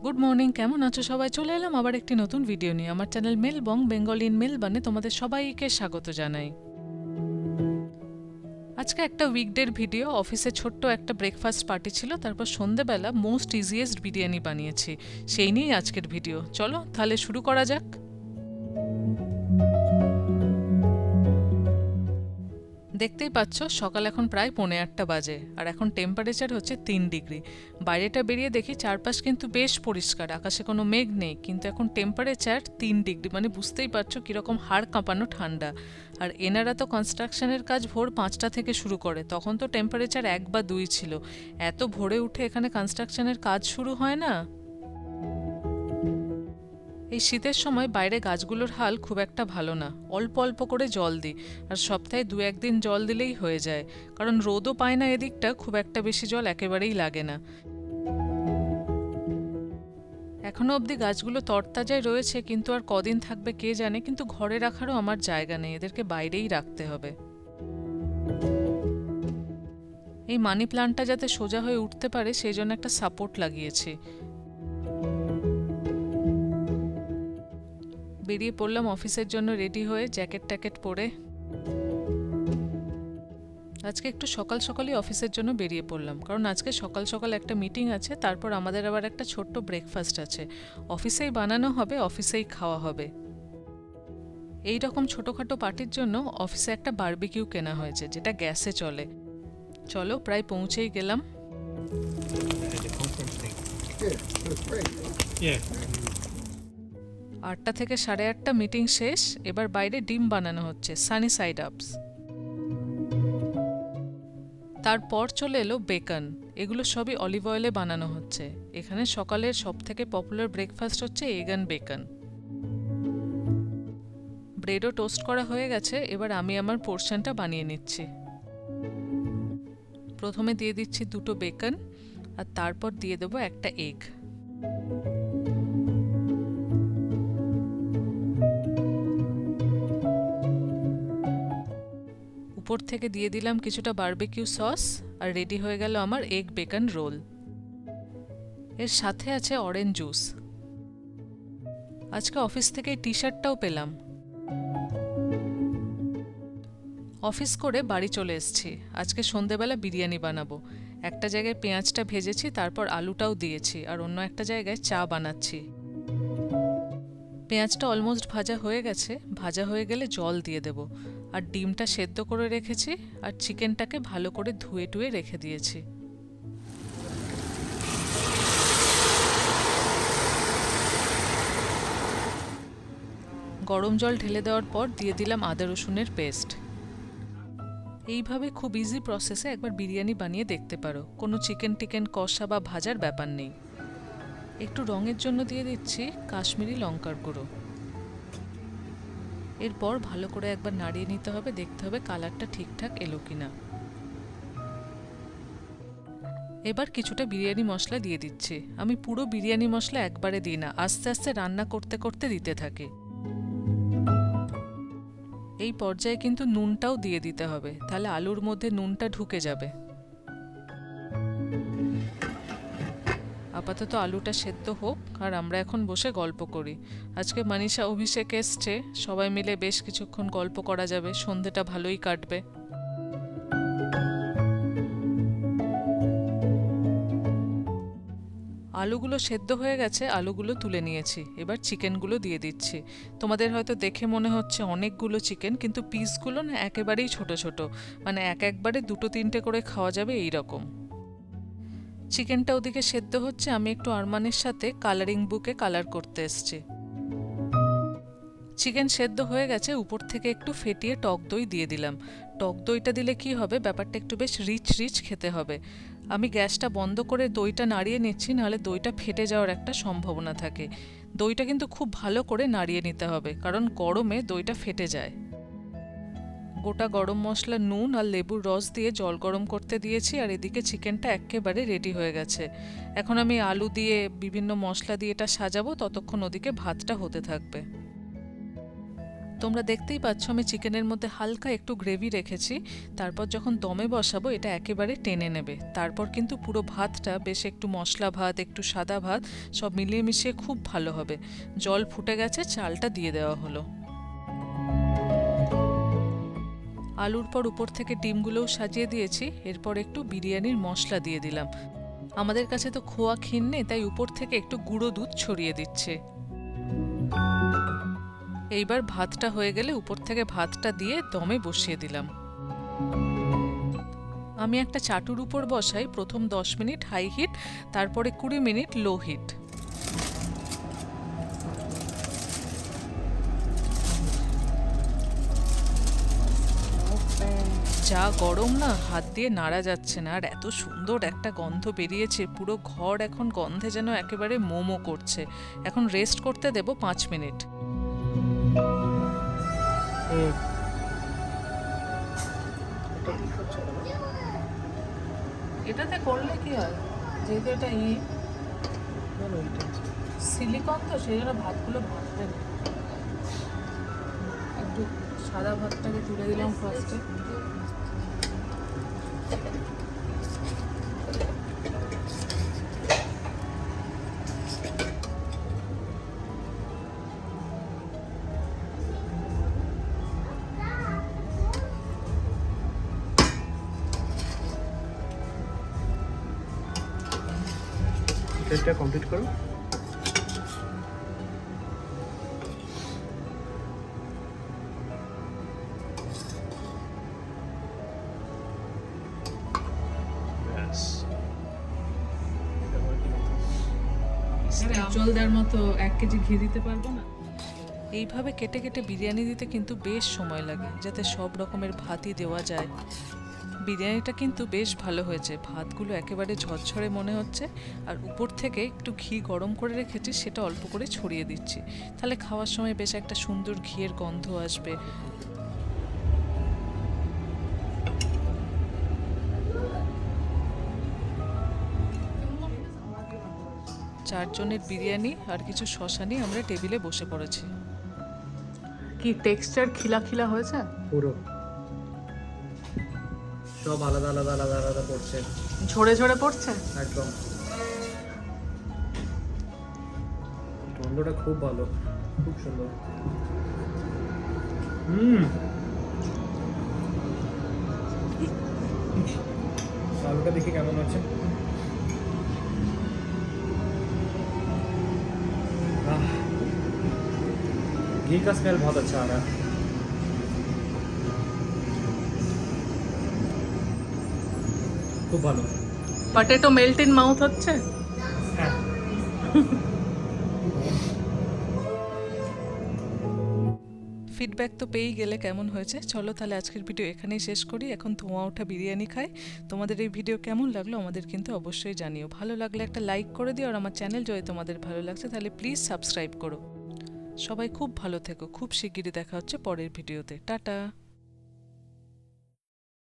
Good morning, কেমন আছো সবাই? চলে এলাম আবার একটি নতুন ভিডিও নিয়ে। আমার চ্যানেল মেলবং বেঙ্গলি ইন মেলবানে তোমাদের সবাইকে স্বাগত জানাই। আজকে একটা উইকডের ভিডিও। অফিসে ছোট্ট একটা ব্রেকফাস্ট পার্টি ছিল, তারপর সন্ধেবেলা মোস্ট ইজিয়েস্ট বিরিয়ানি বানিয়েছি। সেই নিয়েই আজকের ভিডিও। চলো তাহলে শুরু করা যাক। দেখতেই পাচ্ছ সকাল এখন প্রায় 8:45 বাজে, আর এখন টেম্পারেচার হচ্ছে 3 ডিগ্রি। বাইরেটা বেরিয়ে দেখি চারপাশ কিন্তু বেশ পরিষ্কার, আকাশে কোনো মেঘ নেই, কিন্তু এখন টেম্পারেচার 3 ডিগ্রি, মানে বুঝতেই পারছো কীরকম হাড় কাঁপানো ঠান্ডা। আর এনারা তো কনস্ট্রাকশনের কাজ ভোর 5টা থেকে শুরু করে, তখন তো টেম্পারেচার 1 বা 2 ছিল। এত ভোরে উঠে এখানে কনস্ট্রাকশনের কাজ শুরু হয় না। এই শীতের সময় বাইরে গাছগুলোর হাল খুব একটা ভালো না, অল্প অল্প করে জল দিই, আর সপ্তাহে 2-1 দিন জল দিলেই হয়ে যায়, কারণ রোদও পায় না এদিকটা, খুব একটা বেশি জল একেবারেই লাগে না। এখনো অবধি গাছগুলো তরতাজাই রয়েছে, কিন্তু আর কদিন থাকবে কে জানে। কিন্তু ঘরে রাখারও আমার জায়গা নেই, এদেরকে বাইরেই রাখতে হবে। এই মানি প্লান্টটা যাতে সোজা হয়ে উঠতে পারে সেই জন্য একটা সাপোর্ট লাগিয়েছি। বেরিয়ে পড়লাম অফিসের জন্য রেডি হয়ে, জ্যাকেট ট্যাকেট পরে। আজকে একটু সকাল সকালই অফিসের জন্য বেরিয়ে পড়লাম, কারণ আজকে সকাল সকাল একটা মিটিং আছে, তারপর আমাদের আবার একটা ছোট্ট ব্রেকফাস্ট আছে। অফিসেই বানানো হবে, অফিসেই খাওয়া হবে। এই রকম ছোটোখাটো পার্টির জন্য অফিসে একটা বারবিকিউ কেনা হয়েছে, যেটা গ্যাসে চলে। চলো প্রায় পৌঁছেই গেলাম। The conference thing. Yeah, that's great. Yeah. 8টা থেকে 8:30 মিটিং শেষ। এবার বাইরে ডিম বানানো হচ্ছে, সানি সাইড আপস। তারপর চলে এলো বেকন। এগুলো সবই অলিভ অয়েলে বানানো হচ্ছে। এখানে সকালের সব থেকে পপুলার ব্রেকফাস্ট হচ্ছে এগ অ্যান্ড বেকন। ব্রেডও টোস্ট করা হয়ে গেছে, এবার আমি আমার পোর্শনটা বানিয়ে নিচ্ছি। প্রথমে দিয়ে দিচ্ছি 2টো বেকন, আর তারপর দিয়ে দেবো একটা এগ। উপর থেকে দিয়ে দিলাম কিছুটা বারবিকিউ সস, আর রেডি হয়ে গেল আমার এগ বেকন রোল। এর সাথে আছে অরেঞ্জ জুস। আজকে অফিস থেকে টি শার্টটাও পেলাম। অফিস করে বাড়ি চলে এসেছি। আজকে সন্ধেবেলা বিরিয়ানি বানাবো। একটা জায়গায় পেঁয়াজটা ভেজেছি, তারপর আলুটাও দিয়েছি, আর অন্য একটা জায়গায় চা বানাচ্ছি। পেঁয়াজটা অলমোস্ট ভাজা হয়ে গেছে, ভাজা হয়ে গেলে জল দিয়ে দেব। আর ডিমটা সেদ্ধ করে রেখেছি, আর চিকেনটাকে ভালো করে ধুয়ে টুয়ে রেখে দিয়েছি। গরম জল ঢেলে দেওয়ার পর দিয়ে দিলাম আদা রসুনের পেস্ট। এইভাবে খুব ইজি প্রসেসে একবার বিরিয়ানি বানিয়ে দেখতে পারো, কোনো চিকেন টিকেন কষা বা ভাজার ব্যাপার নেই। একটু রঙের জন্য দিয়ে দিচ্ছি কাশ্মীরি লঙ্কার গুঁড়ো। এরপর ভালো করে একবার নাড়িয়ে নিতে হবে, দেখতে হবে কালারটা ঠিকঠাক এলো কিনা। এবার কিছুটা বিরিয়ানি মশলা দিয়ে দিচ্ছি। আমি পুরো বিরিয়ানি মশলা একবারে দিই না, আস্তে আস্তে রান্না করতে করতে দিতে থাকি। এই পর্যায়ে কিন্তু নুনটাও দিয়ে দিতে হবে, তাহলে আলুর মধ্যে নুনটা ঢুকে যাবে। আপাতত আলুটা সেদ্ধ হোক, আর আমরা এখন বসে গল্প করি। আজকে মানিষা অভিষেক এসছে, সবাই মিলে বেশ কিছুক্ষণ গল্প করা যাবে, সন্ধেটা ভালোই কাটবে। আলুগুলো সেদ্ধ হয়ে গেছে, আলুগুলো তুলে নিয়েছি। এবার চিকেনগুলো দিয়ে দিচ্ছি। তোমাদের হয়তো দেখে মনে হচ্ছে অনেকগুলো চিকেন, কিন্তু পিসগুলো না একেবারেই ছোট ছোট, মানে একবারে 2-3টে করে খাওয়া যাবে এই রকম। চিকেনটা ওদিকে সেদ্ধ হচ্ছে, আমি একটু আরমানের সাথে কালারিং বুকে কালার করতে এসছি। চিকেন সেদ্ধ হয়ে গেছে, উপর থেকে একটু ফেটিয়ে টক দই দিয়ে দিলাম। টক দইটা দিলে কি হবে, ব্যাপারটা একটু বেশ রিচ রিচ খেতে হবে। আমি গ্যাসটা বন্ধ করে দইটা নাড়িয়ে নিচ্ছি, নাহলে দইটা ফেটে যাওয়ার একটা সম্ভাবনা থাকে। দইটা কিন্তু খুব ভালো করে নাড়িয়ে নিতে হবে, কারণ গরমে দইটা ফেটে যায়। গোটা গরম মশলা, নুন আর লেবুর রস দিয়ে জল গরম করতে দিয়েছি, আর এদিকে চিকেনটা একেবারে রেডি হয়ে গেছে। এখন আমি আলু দিয়ে বিভিন্ন মশলা দিয়ে এটা সাজাবো, ততক্ষণ ওদিকে ভাতটা হতে থাকবে। তোমরা দেখতেই পাচ্ছ আমি চিকেনের মধ্যে হালকা একটু গ্রেভি রেখেছি, তারপর যখন দমে বসাবো এটা একেবারে টেনে নেবে। তারপর কিন্তু পুরো ভাতটা বেশ একটু মশলা ভাত, একটু সাদা ভাত সব মিলিয়ে মিশিয়ে খুব ভালো হবে। জল ফুটে গেছে, চালটা দিয়ে দেওয়া হলো। আলুর পর উপর থেকে ডিমগুলোও সাজিয়ে দিয়েছি, এরপর একটু বিরিয়ানির মশলা দিয়ে দিলাম। আমাদের কাছে তো খোয়া ক্ষীর নেই, তাই উপর থেকে একটু গুঁড়ো দুধ ছড়িয়ে দিচ্ছে। এইবার ভাতটা হয়ে গেলে উপর থেকে ভাতটা দিয়ে দমে বসিয়ে দিলাম। আমি একটা চাটুর উপর বসাই, প্রথম 10 মিনিট হাই হিট, তারপরে 20 মিনিট লো হিট। যা গরম না, হাত দিয়ে নাড়া যাচ্ছে না, আর এত সুন্দর একটা গন্ধ বেরিয়েছে, পুরো ঘর এখন গন্ধে যেন একেবারে মোমো করছে। এখন রেস্ট করতে দেব 5 মিনিট। এটাতে করলে কি হয়, যেহেতু এটা সিলিকন তো সেই জন্য ভাতগুলো ভাজবে না। একটু সাদা ভাতটাকে তুলে দিলাম ফার্স্টে। এটা কমপ্লিট করো। ব্যাস, চলদার মতো 1 কেজি ঘি দিতে পারবো না। এইভাবে কেটে কেটে বিরিয়ানি দিতে কিন্তু বেশ সময় লাগে, যাতে সব রকমের ভাতই দেওয়া যায়। বিরিয়ানিটা কিন্তু বেশ ভালো হয়েছে, ভাতগুলো একেবারে ঝরঝরে মনে হচ্ছে। আর উপর থেকে একটু ঘি গরম করে রেখেছি, সেটা অল্প করে ছড়িয়ে দিচ্ছি, তাহলে খাওয়ার সময় বেশ একটা সুন্দর ঘিয়ের গন্ধ আসবে। চারজনের বিরিয়ানি আর কিছু শশা নিয়ে আমরা টেবিলে বসে পড়েছি। কি টেক্সচার খিলা খিলা হয়েছে পুরো সব আলাদা আলাদা আলাদা আলাদা পড়ছে, ঝরে ঝরে পড়ছে একদম। গন্ধটা খুব ভালো, খুব সুন্দর। আলুটা দেখি কেমন আছে। घी का स्मेल बहुत अच्छा आ रहा है। খুব ভালো। পটেটো মেল্ট ইন মাউথ হচ্ছে। ফিডব্যাক তো পেয়েই গেলে কেমন হয়েছে। চলো তাহলে আজকের ভিডিও এখানেই শেষ করি। এখন ধোঁয়া ওঠা বিরিয়ানি খাই। তোমাদের এই ভিডিও কেমন লাগলো আমাদের কিন্তু অবশ্যই জানিও। ভালো লাগলে একটা লাইক করে দিও, আর আমার চ্যানেল যদি তোমাদের ভালো লাগছে তাহলে প্লিজ সাবস্ক্রাইব করো। সবাই খুব ভালো থেকো, খুব শিগগিরই দেখা হচ্ছে পরের ভিডিওতে। টাটা।